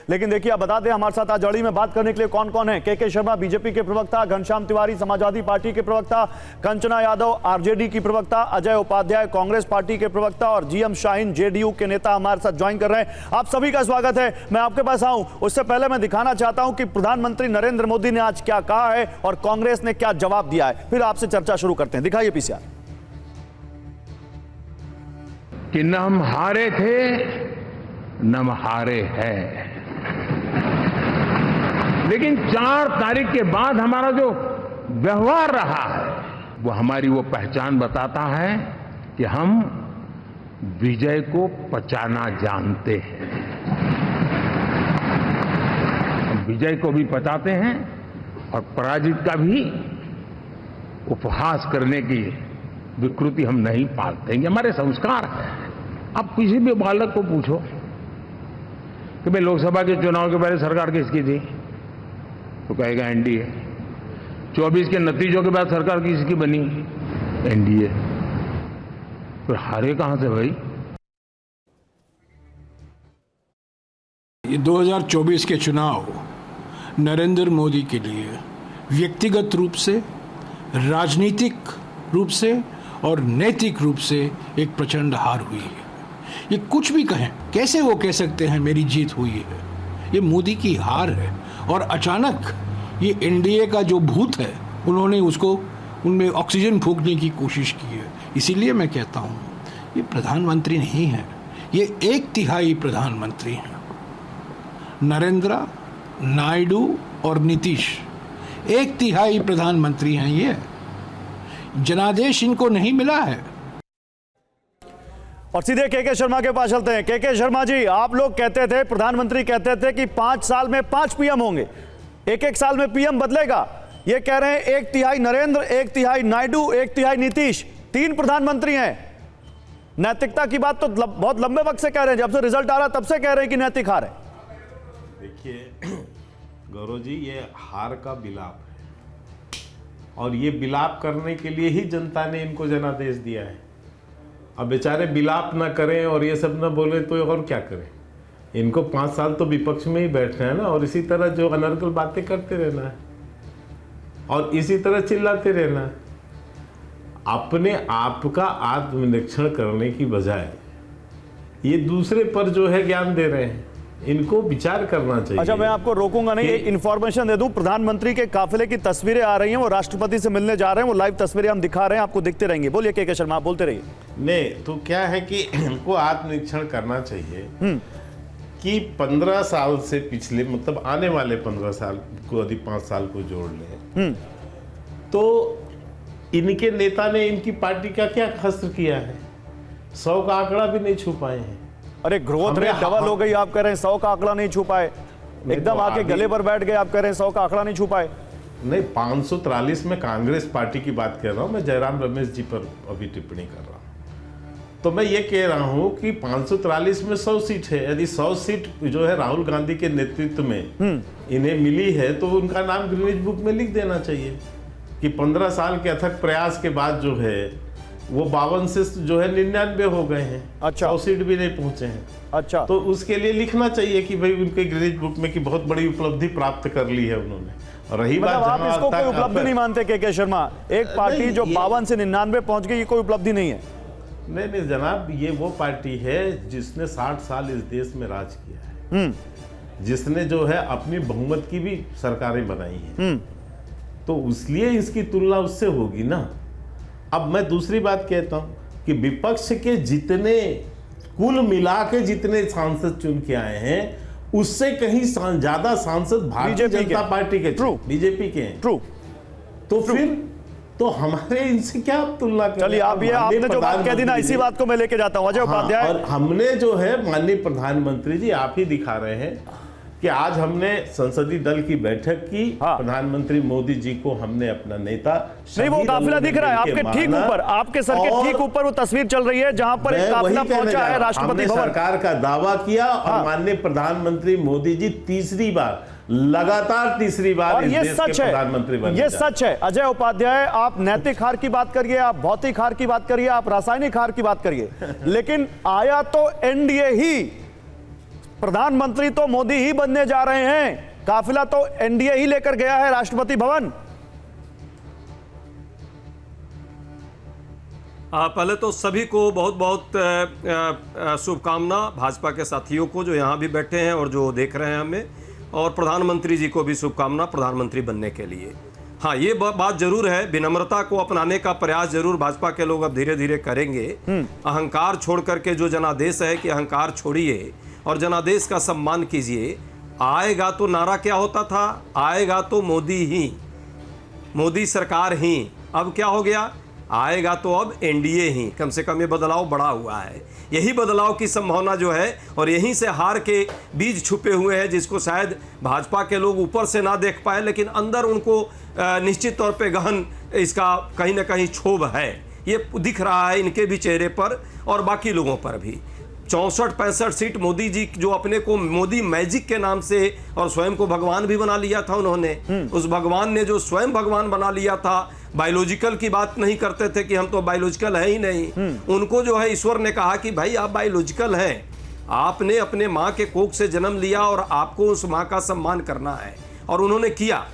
लेकिन देखिए, आप बता दें हमारे साथ आज जड़ी में बात करने के लिए कौन कौन है। के शर्मा बीजेपी के प्रवक्ता, घनश्याम तिवारी समाजवादी पार्टी के प्रवक्ता, कंचना यादव आरजेडी की प्रवक्ता, अजय उपाध्याय कांग्रेस पार्टी के प्रवक्ता और जीएम शाहीन जेडीयू के नेता हमारे साथ ज्वाइन कर रहे हैं। आप सभी का स्वागत है। मैं आपके पास आऊं उससे पहले मैं दिखाना चाहता हूं कि प्रधानमंत्री नरेंद्र मोदी ने आज क्या कहा है और कांग्रेस ने क्या जवाब दिया है, फिर आपसे चर्चा शुरू करते हैं। दिखाइए पीसीआर। कि न हम हारे थे न हम हारे हैं, लेकिन 4 तारीख के बाद हमारा जो व्यवहार रहा है वो हमारी वो पहचान बताता है कि हम विजय को पचाना जानते हैं। हम विजय को भी पचाते हैं और पराजित का भी उपहास करने की विकृति हम नहीं पालते। ये हमारे संस्कार है। अब किसी भी बालक को पूछो कि भाई लोकसभा के चुनाव के पहले सरकार किसकी थी, तो कहेगा एनडीए। 24 के नतीजों के बाद सरकार किसकी बनी, एनडीए। फिर हारे कहां से भाई? ये 2024 के चुनाव नरेंद्र मोदी के लिए व्यक्तिगत रूप से, राजनीतिक रूप से और नैतिक रूप से एक प्रचंड हार हुई है। ये कुछ भी कहें, कैसे वो कह सकते हैं मेरी जीत हुई है? ये मोदी की हार है और अचानक ये एनडीए का जो भूत है उन्होंने उसको उनमें ऑक्सीजन फूंकने की कोशिश की है। इसीलिए मैं कहता हूँ ये प्रधानमंत्री नहीं है, ये 1/3 प्रधानमंत्री हैं। नरेंद्र, नायडू और नीतीश 1/3 प्रधानमंत्री हैं। ये जनादेश इनको नहीं मिला है। और सीधे के शर्मा के पास चलते हैं। के शर्मा जी, आप लोग कहते थे, प्रधानमंत्री कहते थे कि 5 साल में 5 पीएम होंगे, एक साल में पीएम बदलेगा। ये कह रहे हैं 1/3 नरेंद्र, 1/3 नायडू, 1/3 नीतीश, 3 प्रधानमंत्री हैं। नैतिकता की बात तो बहुत लंबे वक्त से कह रहे हैं, जब से रिजल्ट आ रहा तब से कह रहे हैं कि नैतिक हार है। देखिए गौरव जी, ये हार का विलाप है और ये विलाप करने के लिए ही जनता ने इनको जनादेश दिया है। अब बेचारे विलाप ना करें और ये सब ना बोले तो और क्या करें? इनको 5 साल तो विपक्ष में ही बैठना है ना, और इसी तरह जो अनर्गल बातें करते रहना है और इसी तरह चिल्लाते रहना है। अपने आप का आत्मनिरीक्षण करने की बजाय ये दूसरे पर जो है ज्ञान दे रहे हैं, इनको विचार करना चाहिए। अच्छा, मैं आपको रोकूंगा नहीं, एक इंफॉर्मेशन दे दूं। प्रधानमंत्री के काफिले की तस्वीरें आ रही हैं, वो राष्ट्रपति से मिलने जा रहे हैं, वो लाइव तस्वीरें हम दिखा रहे हैं, आपको दिखते रहेंगे। बोलिए के शर्मा, आप बोलते रहिए। नहीं तो क्या है कि इनको आत्मनिरीक्षण करना चाहिए कि 15 साल से पिछले, मतलब आने वाले 15 साल को यदि 5 साल को जोड़ लें तो इनके नेता ने इनकी पार्टी का क्या खस्र किया है? 100 का आंकड़ा भी नहीं छू पाए हैं। अरे ग्रोथ रेट डबल हो गई, आप कह रहे हैं 100 का आंकड़ा नहीं छू पाए। एकदम आके गले पर बैठ गए, आप कह रहे हैं 100 का आंकड़ा नहीं छू पाए। नहीं, 543 में कांग्रेस पार्टी की बात कर रहा हूं मैं, जयराम रमेश जी पर अभी टिप्पणी कर रहा हूं। तो मैं ये कह रहा हूं कि 543 में 100 सीट है। यदि 100 सीट जो है राहुल गांधी के नेतृत्व में इन्हें मिली है तो उनका नाम ग्रीनिज बुक में लिख देना चाहिए कि 15 साल के अथक प्रयास के बाद जो है वो 52 से जो है 99 हो गए हैं। अच्छा, 100 सीट भी नहीं पहुंचे हैं। अच्छा, तो उसके लिए लिखना चाहिए कि भाई उनके ग्रीनिज बुक में कि बहुत बड़ी उपलब्धि प्राप्त कर ली है उन्होंने। और रही बात, आप इसको कोई उपलब्धि नहीं मानते के शर्मा? एक पार्टी जो 52 से 99 पहुंच गई, ये कोई उपलब्धि नहीं है? नहीं जनाब, ये वो पार्टी है जिसने 60 साल इस देश में राज किया है, जिसने जो है अपनी बहुमत की भी सरकारें बनाई हैं। तो इसलिए इसकी तुलना उससे होगी ना। अब मैं दूसरी बात कहता हूं कि विपक्ष के जितने कुल मिला के जितने सांसद चुन के आए हैं उससे कहीं ज्यादा सांसद भारतीय जनता पार्टी के, बीजेपी के हैं। ट्रू। तो फिर तो हमारे इनसे क्या तुलना करें? चलिए, आप ये आपने जो बात कह दी ना, इसी बात को मैं लेके जाता हूं। अजय उपाध्याय, और हमने जो है माननीय प्रधानमंत्री जी, आप ही दिखा रहे हैं कि आज हमने संसदीय दल की बैठक की। प्रधानमंत्री मोदी जी को हमने अपना नेता, नहीं वो काफिला दिख रहा है आपके ठीक ऊपर, आपके सर के ठीक ऊपर वो तस्वीर चल रही है जहां पर एक काफिला पहुंचा है राष्ट्रपति भवन। सरकार का दावा किया और माननीय प्रधानमंत्री मोदी जी तीसरी बार, लगातार तीसरी बार और ये सच है, ये सच है। अजय उपाध्याय, आप नैतिक हार की बात करिए, आप भौतिक हार की बात करिए, आप रासायनिक हार की बात करिए, लेकिन आया तो एनडीए ही प्रधानमंत्री तो मोदी ही बनने जा रहे हैं, काफिला तो एनडीए ही लेकर गया है राष्ट्रपति भवन। पहले तो सभी को बहुत बहुत शुभकामना, भाजपा के साथियों को जो यहाँ भी बैठे हैं और जो देख रहे हैं हमें, और प्रधानमंत्री जी को भी शुभकामना प्रधानमंत्री बनने के लिए। हाँ, ये बात जरूर है, विनम्रता को अपनाने का प्रयास जरूर भाजपा के लोग अब धीरे धीरे करेंगे। अहंकार छोड़ करके जो जनादेश है कि अहंकार छोड़िए और जनादेश का सम्मान कीजिए। आएगा तो नारा क्या होता था, आएगा तो मोदी ही, मोदी सरकार ही। अब क्या हो गया, आएगा तो अब एनडीए ही। कम से कम ये बदलाव बड़ा हुआ है। यही बदलाव की संभावना जो है, और यहीं से हार के बीज छुपे हुए हैं, जिसको शायद भाजपा के लोग ऊपर से ना देख पाए, लेकिन अंदर उनको निश्चित तौर पे गहन इसका कहीं ना कहीं क्षोभ है। ये दिख रहा है इनके भी चेहरे पर और बाकी लोगों पर भी। 64-65 सीट मोदी जी, जो अपने को मोदी मैजिक के नाम से और स्वयं को भगवान भी बना लिया था उन्होंने, उस भगवान ने जो स्वयं भगवान बना लिया था, बायोलॉजिकल की बात नहीं करते थे कि हम तो बायोलॉजिकल है ही नहीं। उनको जो है ईश्वर ने कहा कि भाई आप बायोलॉजिकल हैं, आपने अपने माँ के कोख से जन्म लिया और आपको उस माँ का सम्मान करना है, और उन्होंने किया।